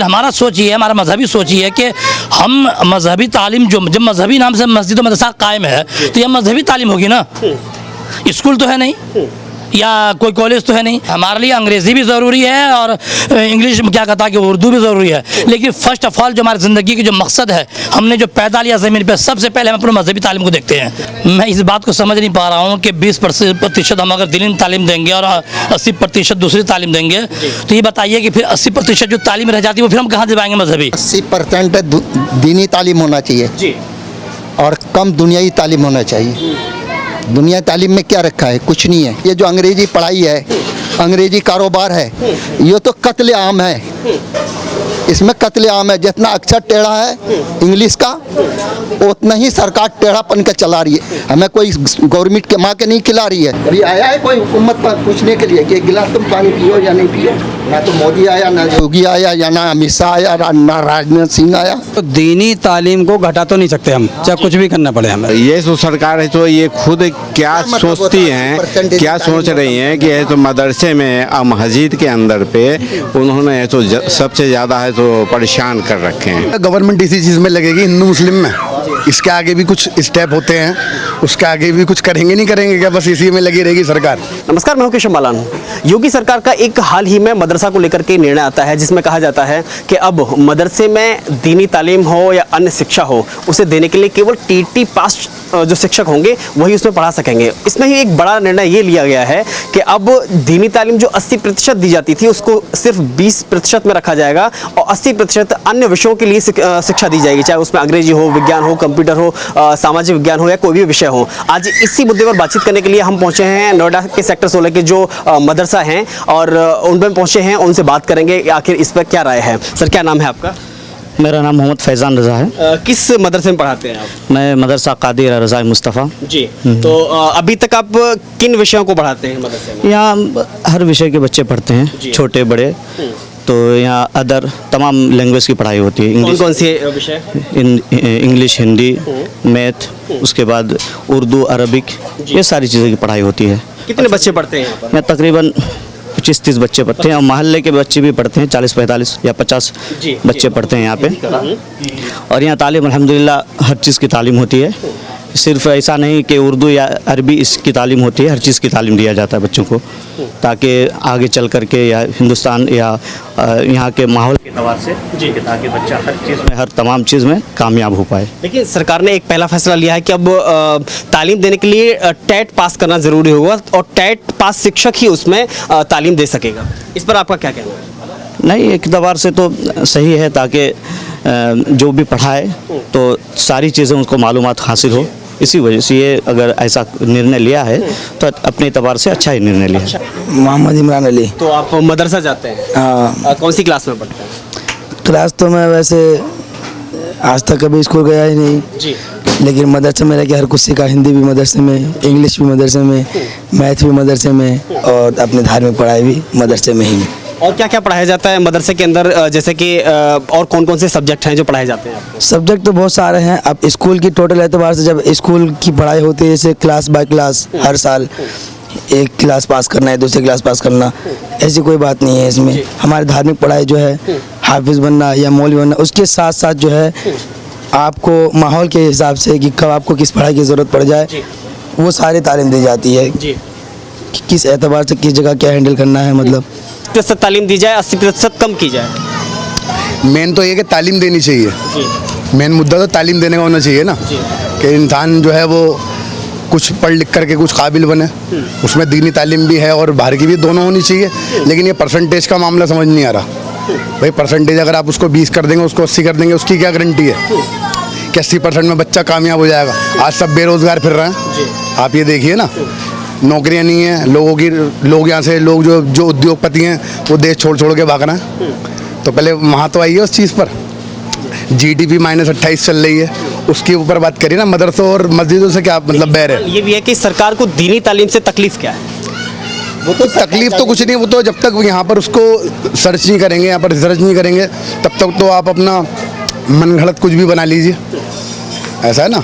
हमारा सोच ये है, हमारा मजहबी सोच ये है कि हम मजहबी तालीम जो जब मजहबी नाम से मस्जिद मदरसा कायम है तो यह मजहबी तालीम होगी ना। स्कूल तो है नहीं या कोई कॉलेज तो है नहीं। हमारे लिए अंग्रेज़ी भी ज़रूरी है और इंग्लिश में क्या कहता है कि उर्दू भी ज़रूरी है, लेकिन फ़र्स्ट ऑफ ऑल जो हमारी ज़िंदगी की जो मकसद है, हमने जो पैदा लिया ज़मीन पे, सबसे पहले हम अपने मजहबी तालीम को देखते हैं। मैं इस बात को समझ नहीं पा रहा हूँ कि 20% हम अगर दीनी तालीम देंगे और 80% दूसरी तालीम देंगे, तो ये बताइए कि फिर 80% जो तालीम रह जाती है वो फिर हम कहाँ दिलाएंगे मजहबी। 80% दीनी तालीम होना चाहिए और कम दुनियाई तालीम होना चाहिए। दुनिया तालीम में क्या रखा है? कुछ नहीं है। ये जो अंग्रेजी पढ़ाई है, अंग्रेजी कारोबार है, ये तो कत्ले आम है। इसमें कत्ले आम है। जितना अक्षर टेढ़ा है इंग्लिश का, उतना ही सरकार टेढ़ापन का चला रही है। हमें कोई गवर्नमेंट के माँ के नहीं खिला रही है। अभी आया है कोई हुकूमत पर पूछने के लिए कि एक गिलास तुम पानी पियो या नहीं पियो? ना तो मोदी आया, ना योगी आया, या ना अमित शाह आया, ना राजनाथ सिंह आया। तो दीनी तालीम को घटा तो नहीं सकते हम, चाहे कुछ भी करना पड़े हमें। ये जो सरकार है तो ये खुद क्या सोचती हैं, क्या सोच रही हैं कि तो मदरसे में और मस्जिद के अंदर पे उन्होंने तो सबसे ज़्यादा है तो परेशान कर रखे हैं। गवर्नमेंट इसी चीज़ में लगेगी, हिंदू मुस्लिम में। इसके आगे भी कुछ स्टेप होते हैं, उसके आगे भी कुछ करेंगे नहीं करेंगे क्या, बस इसी में लगी रहेगी सरकार। नमस्कार, मैं हूं केशव बालान। योगी सरकार का एक हाल ही में मदरसा को लेकर के निर्णय आता है, जिसमें कहा जाता है कि अब मदरसे में दीनी तालीम हो या अन्य शिक्षा हो, उसे देने के लिए केवल टीटी पास जो शिक्षक होंगे वही उसमें पढ़ा सकेंगे। इसमें ही एक बड़ा निर्णय ये लिया गया है कि अब दीनी तालीम जो 80% दी जाती थी उसको सिर्फ 20% में रखा जाएगा और 80% अन्य विषयों के लिए शिक्षा दी जाएगी, चाहे उसमें अंग्रेजी हो, विज्ञान हो, कंप्यूटर हो, सामाजिक विज्ञान हो या कोई भी विषय हो। आज इसी मुद्दे पर बातचीत करने के लिए हम पहुंचे हैं नोएडा के सेक्टर 16 के जो मदरसा हैं और उन पर पहुंचे हैं, उनसे बात करेंगे आखिर इस पर क्या राय है। सर, क्या नाम है आपका? मेरा नाम मोहम्मद फैज़ान रज़ा है। किस मदरसे में पढ़ाते हैं आप? मैं मदरसा कादिर रज़ा मुस्तफ़ा जी। तो अभी तक आप किन विषयों को पढ़ाते हैं मदरसे में? यहाँ हर विषय के बच्चे पढ़ते हैं, छोटे बड़े। तो यहाँ अदर तमाम लैंग्वेज की पढ़ाई होती है। कौन कौन सी विषय? इंग्लिश, हिंदी, मैथ, उसके बाद उर्दू, अरबिक, ये सारी चीज़ों की पढ़ाई होती है। कितने बच्चे पढ़ते हैं यहाँ पर? यहाँ तकरीबन 25-30 बच्चे पढ़ते हैं और मोहल्ले के बच्चे भी पढ़ते हैं। 40-45 या 50 बच्चे पढ़ते हैं यहाँ पे। और यहाँ तालीम अल्हम्दुलिल्लाह हर चीज़ की तालीम होती है। सिर्फ ऐसा नहीं कि उर्दू या अरबी इसकी तालीम होती है, हर चीज़ की तालीम दिया जाता है बच्चों को, ताकि आगे चल कर के या हिंदुस्तान या यहाँ के माहौल के एतबार से ताकि बच्चा हर चीज़ में, हर तमाम चीज़ में कामयाब हो पाए। लेकिन सरकार ने एक पहला फैसला लिया है कि अब तालीम देने के लिए टेट पास करना ज़रूरी होगा और टेट पास शिक्षक ही उसमें तालीम दे सकेगा। इस पर आपका क्या कहना है? नहीं, एक एतबार से तो सही है, ताकि जो भी पढ़ाए तो सारी चीज़ें उसको मालूमात हासिल हो। इसी वजह से ये अगर ऐसा निर्णय लिया है तो अपने एतबार से अच्छा ही निर्णय लिया है। मोहम्मद इमरान अली। तो आप मदरसा जाते हैं? हाँ। कौन सी क्लास में पढ़ते हैं? क्लास तो मैं वैसे आज तक कभी स्कूल गया ही नहीं जी, लेकिन मदरसे में रह के हर कुछ सीखा। हिंदी भी मदरसे में, इंग्लिश भी मदरसे में, मैथ भी मदरसे में और अपने धार्मिक पढ़ाई भी मदरसे में ही। और क्या क्या पढ़ाया जाता है मदरसे के अंदर, जैसे कि और कौन कौन से सब्जेक्ट हैं जो पढ़ाए जाते हैं आपको? सब्जेक्ट तो बहुत सारे हैं। अब स्कूल की टोटल एतबार से जब स्कूल की पढ़ाई होती है, जैसे क्लास बाय क्लास, हर साल एक क्लास पास करना है, दूसरी क्लास पास करना, ऐसी कोई बात नहीं है इसमें। हमारी धार्मिक पढ़ाई जो है, हाफिज़ बनना या मौलवी बनना, उसके साथ साथ जो है आपको माहौल के हिसाब से कि कब आपको किस पढ़ाई की ज़रूरत पड़ जाए, वो सारी तालीम दी जाती है कि किस एतबार से किस जगह क्या हैंडल करना है। मतलब 80% तालीम दी जाए, 80% कम की जाए। मेन तो ये कि तालीम देनी चाहिए। मेन मुद्दा तो तालीम देने का होना चाहिए ना, कि इंसान जो है वो कुछ पढ़ लिख करके कुछ काबिल बने। उसमें दीनी तालीम भी है और बाहर की भी, दोनों होनी चाहिए। लेकिन ये परसेंटेज का मामला समझ नहीं आ रहा भाई। परसेंटेज अगर आप उसको 20 कर देंगे, उसको 80 कर देंगे, उसकी क्या गारंटी है कि 80% में बच्चा कामयाब हो जाएगा? आज सब बेरोजगार फिर रहे हैं, आप ये देखिए ना, नौकरियां नहीं है लोगों की। लोग यहाँ से लोग जो उद्योगपति हैं वो देश छोड़ छोड़ के भाग रहे हैं। तो पहले वहाँ तो आइए उस चीज़ पर। GDP -28 चल रही है, उसके ऊपर बात करिए ना। मदरसों और मस्जिदों से क्या मतलब बैर है? ये भी है कि सरकार को दीनी तालीम से तकलीफ क्या है? वो तो तकलीफ तो कुछ नहीं, वो तो जब तक यहाँ पर उसको सर्च नहीं करेंगे, यहाँ पर रिसर्च नहीं करेंगे, तब तक तो आप अपना मन घड़त कुछ भी बना लीजिए, ऐसा है ना।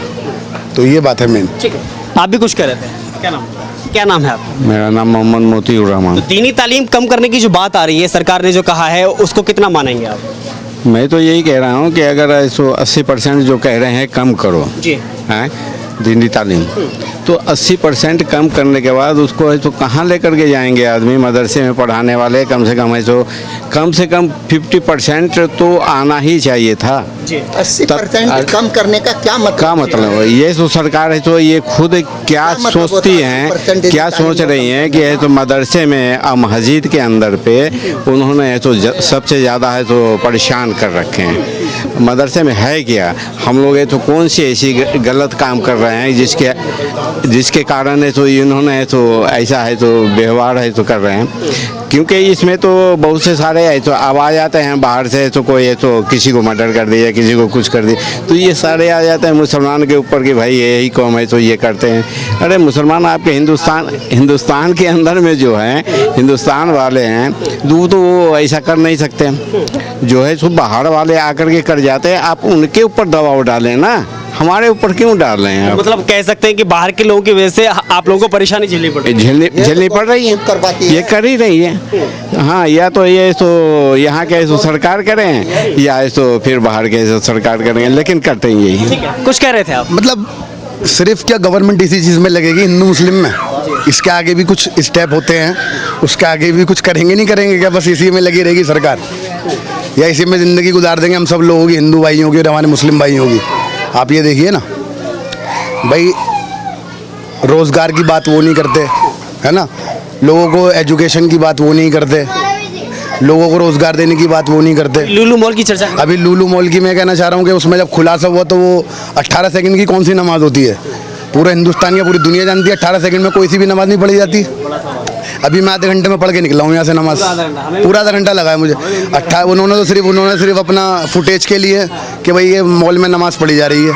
तो ये बात है मेन। ठीक है, आप भी कुछ कह रहे थे, क्या नाम है आपका? मेरा नाम मोहम्मद मोतीउर रहमान। तो दीनी तालीम कम करने की जो बात आ रही है, सरकार ने जो कहा है, उसको कितना मानेंगे आप? मैं तो यही कह रहा हूँ कि अगर ऐसो 80% जो कह रहे हैं कम करो जी हैं दीनी तालीम, तो 80% कम करने के बाद उसको है तो कहाँ लेकर के जाएंगे आदमी? मदरसे में पढ़ाने वाले कम से कम 50% तो आना ही चाहिए था। 80% कम करने का क्या मतलब? है? ये तो सरकार है तो ये खुद क्या मतलब सोचती होता है? हैं, परसेंटेज क्या सोच रही हैं कि है तो मदरसे में मस्जिद के अंदर पे उन्होंने है तो सबसे ज़्यादा है तो परेशान कर रखे हैं। मदरसे में है क्या? हम लोग ये तो कौन सी ऐसी गलत काम कर रहे हैं जिसके कारण है तो इन्होंने है तो ऐसा है तो व्यवहार है तो कर रहे हैं? क्योंकि इसमें तो बहुत से सारे है तो आवाज़ आते हैं बाहर से, तो कोई है तो किसी को मर्डर कर दिया, किसी को कुछ कर दिया, तो ये सारे आ जाते हैं मुसलमान के ऊपर कि भाई यही कौम है तो ये करते हैं। अरे मुसलमान आपके हिंदुस्तान के अंदर में जो है हिंदुस्तान वाले हैं तो वो ऐसा कर नहीं सकते। जो है सो बाहर वाले आकर के कर जाते हैं, आप उनके ऊपर दबाव डालें ना, हमारे ऊपर क्यों डाल रहे हैं आप? मतलब कह सकते हैं कि बाहर के लोगों की वजह से आप लोगों को परेशानी झेलनी पड़ रही है। झेलनी पड़ रही है, करवाती ये है। कर ही रही है। हाँ, या तो ये तो यहाँ के तो सरकार करें या तो फिर बाहर के तो सरकार करेंगे, लेकिन करते ही यही। कुछ कह रहे थे आप? मतलब सिर्फ क्या गवर्नमेंट इसी चीज़ में लगेगी हिंदू मुस्लिम में? इसके आगे भी कुछ स्टेप होते हैं, उसके आगे भी कुछ करेंगे नहीं करेंगे क्या? बस इसी में लगी रहेगी सरकार, या इसी में ज़िंदगी गुजार देंगे हम सब लोगों की, हिंदू भाइयों की और हमारे मुस्लिम भाइयों की? आप ये देखिए ना भाई, रोज़गार की बात वो नहीं करते है ना, लोगों को एजुकेशन की बात वो नहीं करते, लोगों को रोज़गार देने की बात वो नहीं करते। लुलु मॉल की चर्चा अभी लुलु मॉल की मैं कहना चाह रहा हूँ कि उसमें जब खुलासा हुआ तो वो 18 सेकंड की कौन सी नमाज होती है? पूरे हिंदुस्तान या पूरी दुनिया जानती है 18 सेकंड में कोई सी भी नमाज नहीं पढ़ी जाती। अभी मैं आधे घंटे में पढ़ के निकला हूँ यहाँ से नमाज, पूरा आधा घंटा लगा है मुझे। उन्होंने सिर्फ अपना फुटेज के लिए कि भाई ये मॉल में नमाज पढ़ी जा रही है,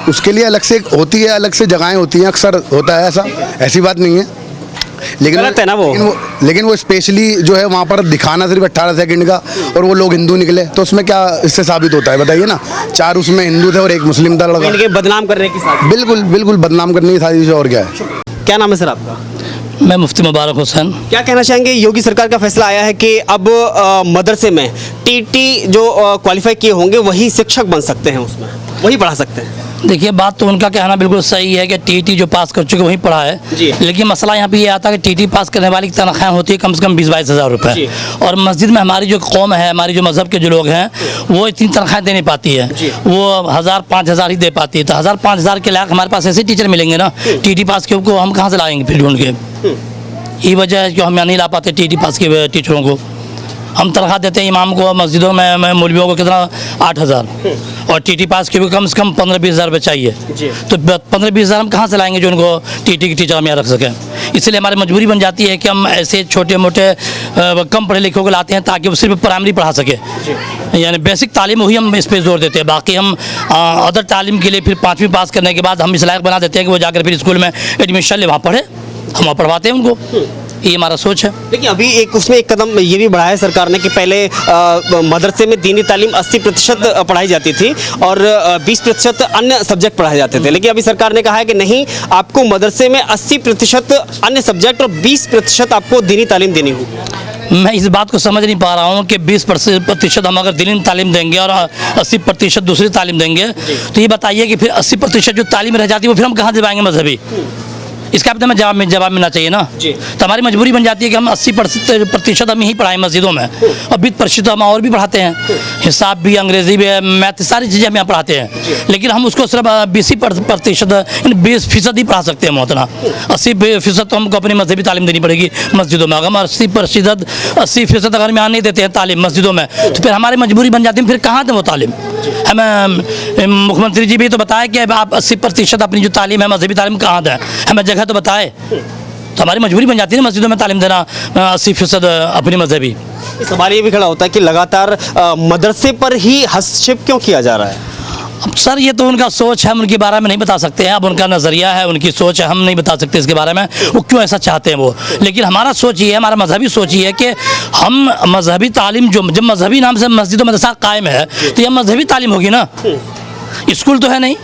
उसके लिए अलग से होती है, अलग से जगहें होती हैं, अक्सर होता है ऐसा, ऐसी बात नहीं है। गलत है ना वो? लेकिन वो स्पेशली जो है वहाँ पर दिखाना सिर्फ 18 सेकंड का, और वो लोग हिंदू निकले, तो उसमें क्या इससे साबित होता है बताइए ना? 4 उसमें हिंदू थे और 1 मुस्लिम था लड़का। इनके बदनाम करने की साजिश। बिल्कुल बिल्कुल बदनाम करने की साजिश है, और क्या है? क्या नाम है सर आपका? मैं मुफ्ती मुबारक हुसैन। क्या कहना चाहेंगे, योगी सरकार का फैसला आया है कि अब मदरसे में टीटी जो क्वालिफाई किए होंगे वही शिक्षक बन सकते हैं, उसमें वही पढ़ा सकते हैं। देखिए, बात तो उनका कहना बिल्कुल सही है कि टीटी जो पास कर चुके वहीं पढ़ा है, जी। लेकिन मसला यहाँ पे ये आता है कि टीटी पास करने वाली की तनख्वाह होती है कम से कम 20-22 हज़ार जी। रुपये, और मस्जिद में हमारी जो कौम है, हमारी जो मज़हब के जो लोग हैं, वो इतनी तनख्वाह दे नहीं पाती है, जी। वो 1000-5000 ही दे पाती है। तो 1000-5000 के लायक हमारे पास ऐसे टीचर मिलेंगे ना, टीटी पास के को हम कहाँ से लाएंगे फिर ढूंढ के? ये वजह है कि हम यहाँ नहीं ला पाते टीटी पास के टीचरों को। हम तनख्वाह देते हैं इमाम को मस्जिदों में मौलवियों को कितना 8000, और टीटी पास के भी कम से कम 15-20 हज़ार रुपये चाहिए। तो 15-20 हज़ार हम कहाँ से लाएंगे जो उनको टीटी की टीचर हम यहाँ रख सकें? इसलिए हमारी मजबूरी बन जाती है कि हम ऐसे छोटे मोटे कम पढ़े लिखे को लाते हैं ताकि वो सिर्फ प्राइमरी पढ़ा सके, यानी बेसिक तालीम वही हम इस पर जोर देते हैं। बाकी हम अदर तालीम के लिए फिर 5वीं पास करने के बाद हम इस लायक बना देते हैं कि वो जाकर फिर स्कूल में एडमिशन ले, वहाँ पढ़े, हम वहाँ पढ़वाते हैं उनको। ये हमारा सोच है। देखिए, अभी उसमें एक कदम ये भी बढ़ाया है सरकार ने कि पहले मदरसे में दीनी तालीम 80% पढ़ाई जाती थी और 20% अन्य सब्जेक्ट पढ़ाए जाते थे, लेकिन अभी सरकार ने कहा है कि नहीं, आपको मदरसे में 80% अन्य सब्जेक्ट और 20% आपको दीनी तालीम देनी होगी। मैं इस बात को समझ नहीं पा रहा हूँ कि 20% हम अगर दीनी तालीम देंगे और 80% दूसरी तालीम देंगे, तो ये बताइए कि फिर 80% जो तालीम रह जाती है वो फिर हम कहाँ दिलवाएंगे मजहबी? इसका भी तो हमें जवाब मिलना चाहिए ना। तो हमारी मजबूरी बन जाती है कि हम 80% हम यहीं पढ़ाएं मस्जिदों में, और 20% हम और भी पढ़ाते हैं, हिसाब भी, अंग्रेज़ी भी, मैथ, सारी चीज़ें हम यहाँ पढ़ाते हैं, लेकिन हम उसको सिर्फ 20% ही पढ़ा सकते हैं। मोहतना 80% तो हमको अपनी मजहबी तालीम देनी पड़ेगी मस्जिदों में। अगर हम 80% अगर हम यहाँ नहीं देते हैं तालीम मस्जिदों में, तो फिर हमारी मजबूरी बन जाती है, फिर कहाँ दें वो तालीम? हमें मुख्यमंत्री जी भी तो बताया कि आप 80% अपनी जो तालीम है मजहबी तालीम कहाँ दें, हमें जगह तो बताए। तो हमारी मजबूरी बन जाती है ना मस्जिदों में तालीम देना 80% अपनी मजहबी। सवाल ये भी खड़ा होता है कि लगातार मदरसे पर ही हस्तक्षेप क्यों किया जा रहा है? अब सर, ये तो उनका सोच है, हम उनके बारे में नहीं बता सकते हैं। अब उनका नज़रिया है, उनकी सोच है, हम नहीं बता सकते इसके बारे में वो क्यों ऐसा चाहते हैं वो। लेकिन हमारा सोच ये है, हमारा मजहबी सोच ये है कि हम मजहबी तालीम जब मजहबी नाम से मस्जिद मदरसा कायम है, तो यह मजहबी तालीम होगी ना, स्कूल तो है नहीं।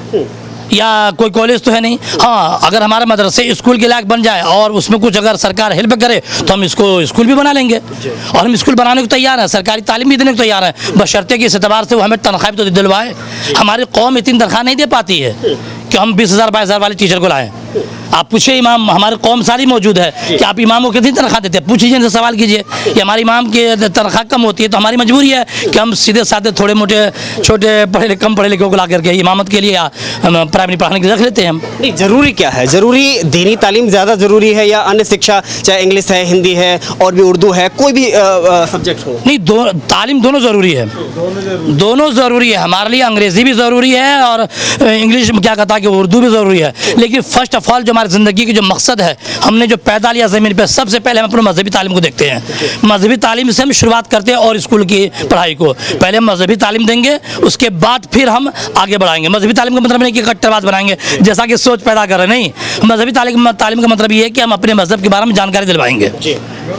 या कोई कॉलेज तो है नहीं। हाँ, अगर हमारा मदरसे स्कूल के लायक बन जाए और उसमें कुछ अगर सरकार हेल्प करे तो हम इसको स्कूल भी बना लेंगे, और हम स्कूल बनाने को तैयार हैं, सरकारी तालीम भी देने को तैयार हैं, बशर्ते कि इस एतबार से वो हमें तनख्वाह भी तो दिलवाए। हमारी कौम इतनी तनख्वाह नहीं दे पाती है कि हम 20,000 22,000 वाले टीचर को लाएं। आप पूछिए, इमाम हमारे कौम सारी मौजूद है कि आप इमामों को कितनी तनख्वाह देते हैं, पूछिए इनसे सवाल कीजिए कि हमारे इमाम की तनख्वाह कम होती है तो हमारी मजबूरी है कि हम सीधे साधे थोड़े मोटे छोटे कम पढ़े लिखे को ला करके इमामत के लिए या प्राइमरी पढ़ाने के लिए रख लेते हैं हम। नहीं, ज़रूरी क्या है? ज़रूरी दीनी तालीम ज़्यादा ज़रूरी है या अन्य शिक्षा, चाहे इंग्लिश है, हिंदी है और भी उर्दू है, कोई भी सब्जेक्ट हो? नहीं, तालीम दोनों ज़रूरी है, दोनों ज़रूरी है। हमारे लिए अंग्रेज़ी भी ज़रूरी है और इंग्लिश में क्या कहता है कि उर्दू भी ज़रूरी है, लेकिन फ़र्स्ट ऑफ ऑल जो हमारी ज़िंदगी की जो मकसद है, हमने जो पैदा लिया ज़मीन पे, सबसे पहले हम अपने मजहबी तालीम को देखते हैं। मजहबी तालीम से हम शुरुआत करते हैं और स्कूल की पढ़ाई को पहले हम मजहबी तालीम देंगे, उसके बाद फिर हम आगे बढ़ाएंगे। मजहबी तालीम का मतलब नहीं कि कट्टरवाद बनाएंगे जैसा कि सोच पैदा कर रहे, नहीं। मजहबी तालीम का मतलब ये है कि हम अपने मजहब के बारे में जानकारी दिलवाएंगे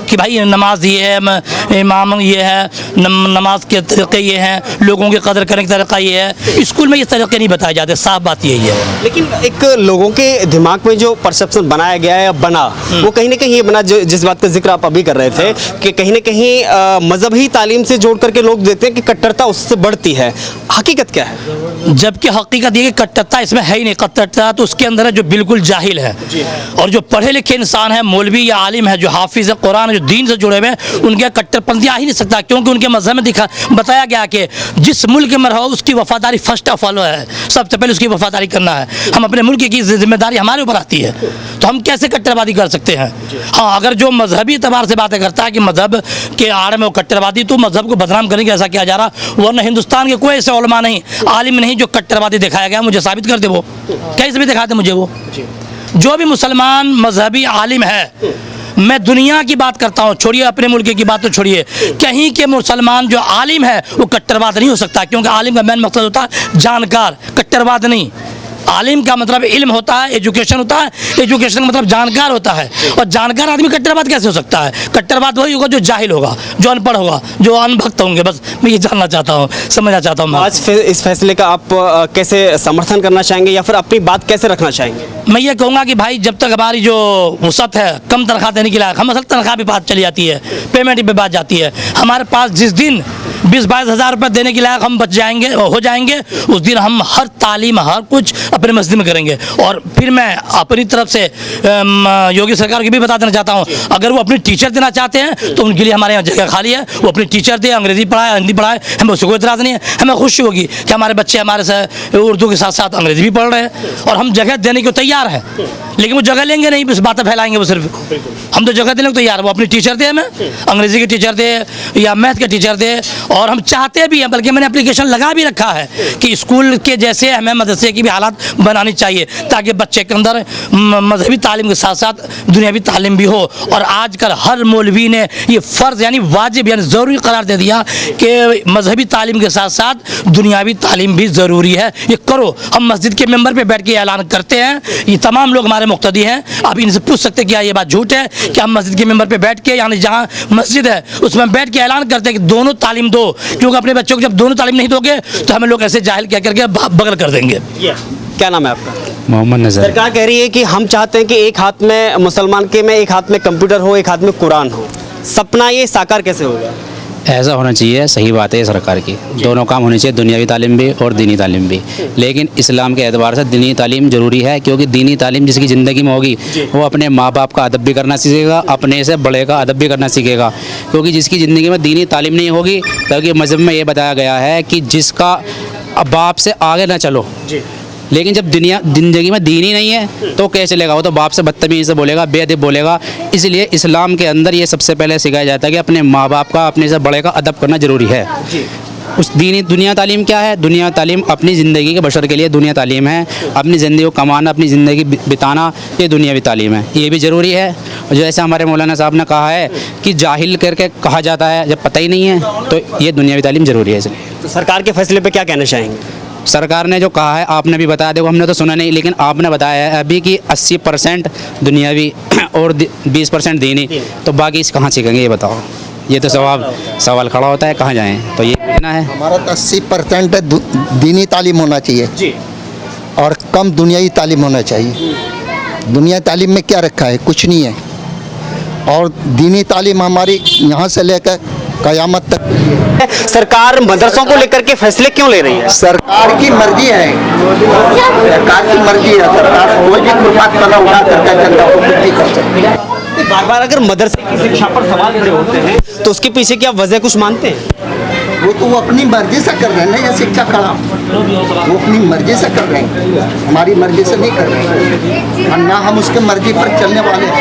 कि भाई नमाज ये है, इमाम ये है, नमाज के तरीक़े ये हैं, लोगों की कदर करने का तरीक़ा ये है। स्कूल में ये तरीक़े नहीं बताए जाते, साफ बात यही है। लेकिन एक लोगों के दिमाग में जो परसेप्शन बनाया गया है या बना, वो कहीं ना कहीं ये बना, जिस बात का जिक्र आप अभी कर रहे थे कि कहीं ना कहीं मजहबी तालीम से जोड़ करके लोग देखते हैं कि कट्टरता उससे बढ़ती है। हकीकत क्या है? जबकि हकीकत ये कि कट्टरता इसमें है ही नहीं। कट्टरता तो उसके अंदर है जो बिल्कुल जाहिल है, और जो पढ़े लिखे इंसान है, मौलवी या आलिम है, जो हाफिज़ है कुरान, जो दीन से जुड़े हुए हैं, उनके कट्टरपंथी आ ही नहीं सकता, क्योंकि उनके मजहब में बताया गया कि जिस मुल्क में रहो उसकी वफादारी फर्स्ट ऑफ ऑल है, सबसे पहले उसकी वफादारी करना है। हम अपने मुल्क की जिम्मेदारी हमारे ऊपर आती है, तो हम कैसे कट्टरवादी कर सकते हैं? हाँ, अगर जो मजहबी एतबार से बातें करता है कि मजहब के आड़ में वो कट्टरवादी, तो मजहब को बदनाम करने की ऐसा किया जा रहा, वरना हिंदुस्तान के कोई ऐसे उलमा नहीं, आलिम नहीं जो कट्टरवादी दिखाया गया। मुझे साबित कर दे, वो कैसे भी दिखा दे मुझे। वो जो भी मुसलमान मजहबी आलिम है, मैं दुनिया की बात करता हूँ, छोड़िए अपने मुल्क की बात तो छोड़िए, कहीं के मुसलमान जो आलिम है वो कट्टरवाद नहीं हो सकता, क्योंकि आलिम का मेन मकसद होता है जानकार, कट्टरवाद नहीं। आलिम का मतलब इल्म होता है, एजुकेशन होता है, एजुकेशन का मतलब जानकार होता है, और जानकार आदमी कट्टरवाद कैसे हो सकता है? कट्टरवाद वही होगा जो जाहिल होगा, जो अनपढ़ होगा, जो अनभक्त होंगे। बस मैं ये जानना चाहता हूँ, समझना चाहता हूँ। आज इस फैसले का आप कैसे समर्थन करना चाहेंगे या फिर अपनी बात कैसे रखना चाहेंगे? मैं ये कहूँगा कि भाई जब तक हमारी जो वसअत है कम तनख्वाह देने के लायक, हम असल तनख्वाह पे बात चली जाती है, पेमेंट पे बात जाती है। हमारे पास जिस दिन 20-22 हज़ार रुपये देने के लायक हम बच जाएंगे, हो जाएंगे, उस दिन हम हर तालीम, हर कुछ अपने मस्जिद में करेंगे। और फिर मैं अपनी तरफ से योगी सरकार को भी बता देना चाहता हूँ, अगर वो अपनी टीचर देना चाहते हैं तो उनके लिए हमारे यहाँ जगह खाली है, वो अपनी टीचर दे, अंग्रेज़ी पढ़ाए, हिंदी पढ़ाए, हमें उससे कोई इतराज़ नहीं है। हमें खुशी होगी कि हमारे बच्चे हमारे से उर्दू के साथ साथ अंग्रेज़ी भी पढ़ रहे हैं, और हम जगह देने को तैयार हैं, लेकिन वो जगह लेंगे नहीं, बस बातें फैलाएंगे वो सिर्फ। हम तो जगह देने को तैयार, वो अपनी टीचर दे, हमें अंग्रेज़ी के टीचर दे या मैथ के टीचर दे, और हम चाहते भी हैं, बल्कि मैंने एप्लीकेशन लगा भी रखा है कि स्कूल के जैसे हमें मदरसे की भी हालात बनानी चाहिए, ताकि बच्चे के अंदर मजहबी तालीम के साथ साथ दुनियावी तालीम भी हो। और आजकल हर मौलवी ने ये फ़र्ज़ यानी वाजिब यानी ज़रूरी करार दे दिया कि मजहबी तालीम के साथ साथ दुनियावी तालीम भी ज़रूरी है, ये करो। हम मस्जिद के मेंबर पे बैठ के ऐलान करते हैं, ये तमाम लोग हमारे मुक्तदी हैं, आप इनसे पूछ सकते हैं क्या ये बात झूठ है कि हम मस्जिद के मेंबर पे बैठ के, यानी जहाँ मस्जिद है उसमें बैठ के ऐलान करते हैं कि दोनों तालीम दो, क्योंकि अपने बच्चों को जब दोनों तालीम नहीं दोगे तो हमें लोग ऐसे जाहिल क्या करके बगल कर देंगे। क्या नाम है आपका? मोहम्मद नज़र। सरकार कह रही है कि हम चाहते हैं कि एक हाथ में मुसलमान के में एक हाथ में कंप्यूटर हो, एक हाथ में कुरान हो। सपना ये साकार कैसे होगा? ऐसा होना चाहिए, सही बात है सरकार की, दोनों काम होने चाहिए, दुनियावी तालीम भी और दीनी तालीम भी। लेकिन इस्लाम के एतबार से दीनी तालीम ज़रूरी है, क्योंकि दीनी तालीम जिसकी ज़िंदगी में होगी वो अपने माँ बाप का अदब भी करना सीखेगा, अपने से बड़े का अदब भी करना सीखेगा। क्योंकि जिसकी ज़िंदगी में दीनी तालीम नहीं होगी, बल्कि मज़हब में ये बताया गया है कि जिसका बाप से आगे ना चलो, लेकिन जब ज़िंदगी में दीन ही नहीं है तो कैसे चलेगा? वो तो बाप से बदतमीज़ी से बोलेगा, बेअदब बोलेगा। इसलिए इस्लाम के अंदर ये सबसे पहले सिखाया जाता है कि अपने माँ बाप का, अपने से बड़े का अदब करना ज़रूरी है। उस दुनिया तालीम क्या है? दुनिया तालीम अपनी ज़िंदगी के बशर के लिए दुनिया तालीम है, अपनी ज़िंदगी को कमाना, अपनी ज़िंदगी बिताना, ये दुनियावी तालीम है, ये भी ज़रूरी है। और जैसे हमारे मौलाना साहब ने कहा है कि जाहिल करके कहा जाता है जब पता ही नहीं है, तो ये दुनियावी तालीम ज़रूरी है। इसलिए तो सरकार के फैसले पर क्या कहना चाहेंगे? सरकार ने जो कहा है, आपने भी बताया, देखो हमने तो सुना नहीं, लेकिन आपने बताया है अभी कि 80% दुनियावी और 20% दीनी, तो बाकी कहाँ सीखेंगे ये बताओ? ये तो सवाल खड़ा होता है, कहाँ जाएं? तो ये कहना है हमारा तो 80% दीनी तालीम होना चाहिए जी, और कम दुनियावी तालीम होना चाहिए। दुनिया तालीम में क्या रखा है, कुछ नहीं है। और दीनी तालीम हमारी यहाँ से लेकर क़यामत तक। सरकार मदरसों को लेकर के फैसले क्यों ले रही है? सरकार की मर्जी है, सरकार की मर्जी है। सरकार कोई भी फुटपाथ बना उठा करके चलता हो, कुछ भी कर सकती है। बार बार अगर मदरसे की शिक्षा पर सवाल खड़े होते हैं तो उसके पीछे क्या वजह कुछ मानते हैं? वो तो वो अपनी मर्जी से कर रहे हैं ना, ये शिक्षा खड़ा वो अपनी मर्जी से कर रहे हैं, हमारी मर्जी से नहीं कर रहे हैं। और ना हम उसके मर्जी पर चलने वाले हैं,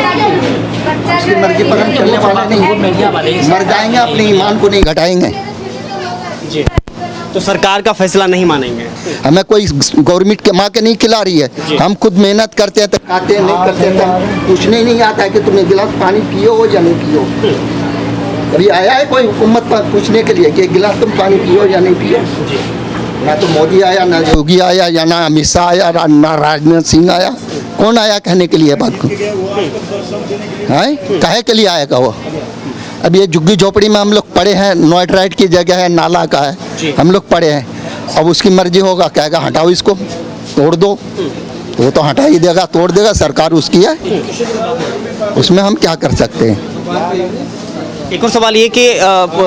उसकी मर्जी पर हम चलने वाले नहीं। मर जाएंगे, अपने ईमान को नहीं घटाएंगे। जी, तो सरकार का फैसला नहीं मानेंगे। हमें कोई गवर्नमेंट के माँ के नहीं खिला रही है। हम खुद मेहनत करते हैं तो खाते हैं, नहीं करते हैं तो पूछने ही नहीं आता है कि तुम एक गिलास पानी पियो हो या नहीं पियो। अभी आया है कोई हुकूमत पर पूछने के लिए कि एक गिलास तुम पानी पियो या नहीं पियो? ना तो मोदी आया, ना योगी आया, या ना अमित शाह आया, ना राजनाथ सिंह आया। कौन आया कहने के लिए बात को? हैं काहे के लिए आएगा वो? अब ये झुग्गी झोपड़ी में हम लोग पड़े हैं, नोएट्राइट की जगह है, नाला का है, हम लोग पड़े हैं। अब उसकी मर्जी होगा, कहेगा हटाओ इसको, तोड़ दो, तो वो तो हटा ही देगा, तोड़ देगा। सरकार उसकी है, उसमें हम क्या कर सकते हैं? एक और सवाल ये कि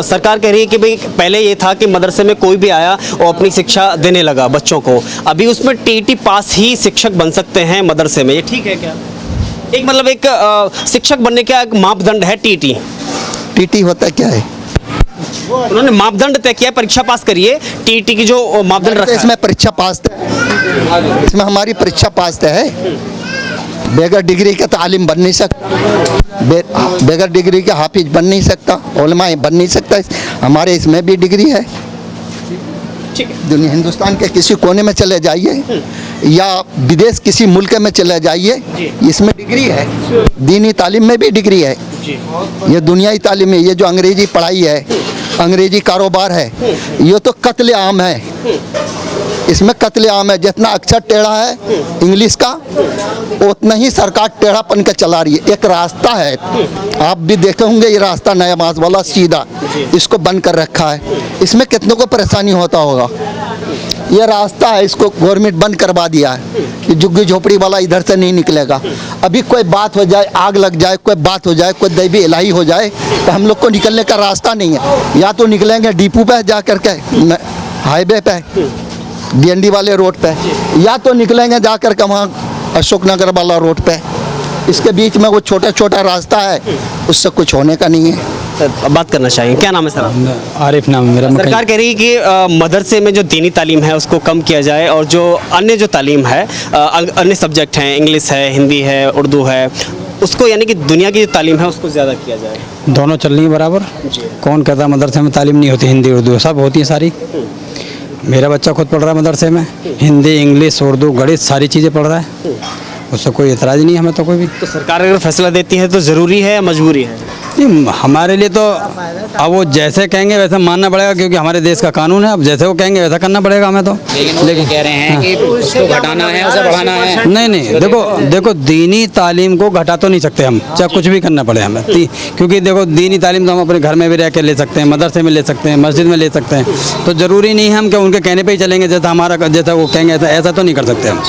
सरकार कह रही है कि भाई पहले ये था कि मदरसे में कोई भी आया और अपनी शिक्षा देने लगा बच्चों को, अभी उसमें टीटी पास ही शिक्षक बन सकते हैं मदरसे में, ये ठीक है क्या? एक मतलब एक शिक्षक बनने का एक मापदंड है टीटी। टीटी होता क्या है? उन्होंने मापदंड तय किया, परीक्षा पास करिए, टीटी की जो मापदंड रखा है। इसमें परीक्षा पास है, इसमें हमारी परीक्षा पास है। बगैर डिग्री के तालिम बन नहीं सकता, बगैर डिग्री के हाफिज बन नहीं सकता, उलमा बन नहीं सकता। हमारे इसमें भी डिग्री है। दुनिया हिंदुस्तान के किसी कोने में चले जाइए या विदेश किसी मुल्क में चले जाइए, इसमें डिग्री है। दीनी तालीम में भी डिग्री है। ये दुनियाई तालीम है। ये जो अंग्रेजी पढ़ाई है, अंग्रेजी कारोबार है, ये तो कत्ले आम है। इसमें कत्ले आम है। जितना अक्षर टेढ़ा है इंग्लिश का, उतना ही सरकार टेढ़ापन का चला रही है। एक रास्ता है, आप भी देखे होंगे, ये रास्ता नया मास वाला सीधा, इसको बंद कर रखा है। इसमें कितनों को परेशानी होता होगा। ये रास्ता है, इसको गवर्नमेंट बंद करवा दिया है कि झुग्गी झोपड़ी वाला इधर से नहीं निकलेगा। अभी कोई बात हो जाए, आग लग जाए, कोई बात हो जाए, कोई दैवी इलाही हो जाए, तो हम लोग को निकलने का रास्ता नहीं है। या तो निकलेंगे डिपो पे जा करके, हाईवे पे, डीएनडी वाले रोड पे, या तो निकलेंगे जा कर के वहाँ अशोकनगर वाला रोड पे। इसके बीच में वो छोटा छोटा रास्ता है, उससे कुछ होने का नहीं है। बात करना चाहिए। क्या नाम है सर? आरिफ नाम है मेरा। सरकार कह रही है कि मदरसे में जो दीनी तालीम है उसको कम किया जाए और जो अन्य जो तालीम है, अन्य सब्जेक्ट हैं, इंग्लिश है, हिंदी है, उर्दू है, उसको यानी कि दुनिया की जो तालीम है उसको ज़्यादा किया जाए। दोनों चल रही है बराबर। कौन कहता है मदरसे में तालीम नहीं होती? हिंदी उर्दू सब होती है सारी। मेरा बच्चा खुद पढ़ रहा है मदरसे में, हिंदी, इंग्लिश, उर्दू, गणित सारी चीज़ें पढ़ रहा है, उससे कोई एतराज़ नहीं हमें तो कोई भी। तो सरकार अगर फैसला देती है तो ज़रूरी है या मजबूरी है? नहीं, हमारे लिए तो अब वो जैसे कहेंगे वैसे मानना पड़ेगा, क्योंकि हमारे देश का कानून है। अब जैसे वो कहेंगे वैसा करना पड़ेगा हमें तो। लेकिन कह रहे हैं कि उसको घटाना है, उसे बढ़ाना है। नहीं, देखो दीनी तालीम को घटा तो नहीं सकते हम, चाहे कुछ भी करना पड़े हमें। क्योंकि देखो दीनी तालीम तो हम अपने घर में भी रह के ले सकते हैं, मदरसे में ले सकते हैं, मस्जिद में ले सकते हैं। तो ज़रूरी नहीं है हम कि उनके कहने पे ही चलेंगे, जैसा वो कहेंगे ऐसा तो नहीं कर सकते हम।